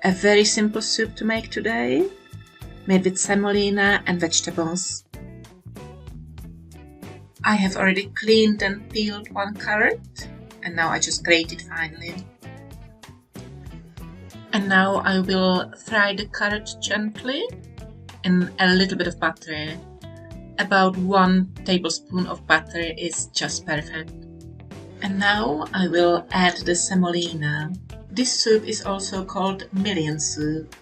A very simple soup to make today, made with semolina and vegetables. I have already cleaned and peeled one carrot, and now I just grate it finely. And now I will fry the carrot gently in a little bit of butter. About 1 tablespoon of butter is just perfect. And now I will add the semolina. This soup is also called million soup.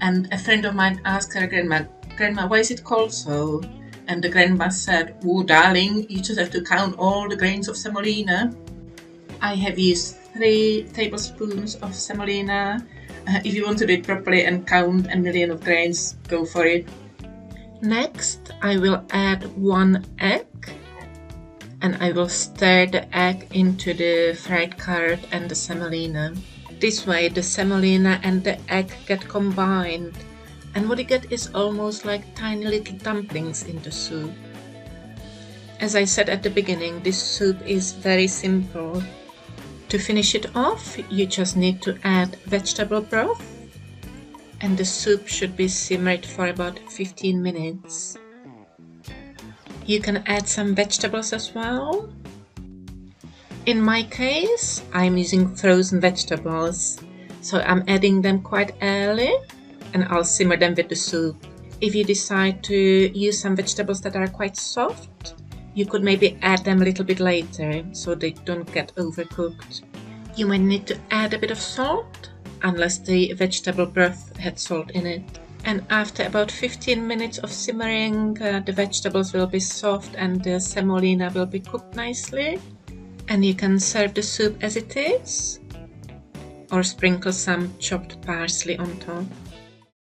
And a friend of mine asked her grandma, why is it called so? And the grandma said, oh darling, you just have to count all the grains of semolina. I have used 3 tablespoons of semolina. If you want to do it properly and count a million of grains, go for it. Next, I will add 1 egg. And I will stir the egg into the fried carrot and the semolina. This way the semolina and the egg get combined, and what you get is almost like tiny little dumplings in the soup. As I said at the beginning, this soup is very simple. To finish it off, you just need to add vegetable broth, and the soup should be simmered for about 15 minutes. You can add some vegetables as well. In my case, I'm using frozen vegetables, so I'm adding them quite early and I'll simmer them with the soup. If you decide to use some vegetables that are quite soft, you could maybe add them a little bit later so they don't get overcooked. You might need to add a bit of salt, unless the vegetable broth had salt in it. And after about 15 minutes of simmering, the vegetables will be soft and the semolina will be cooked nicely. And you can serve the soup as it is, or sprinkle some chopped parsley on top.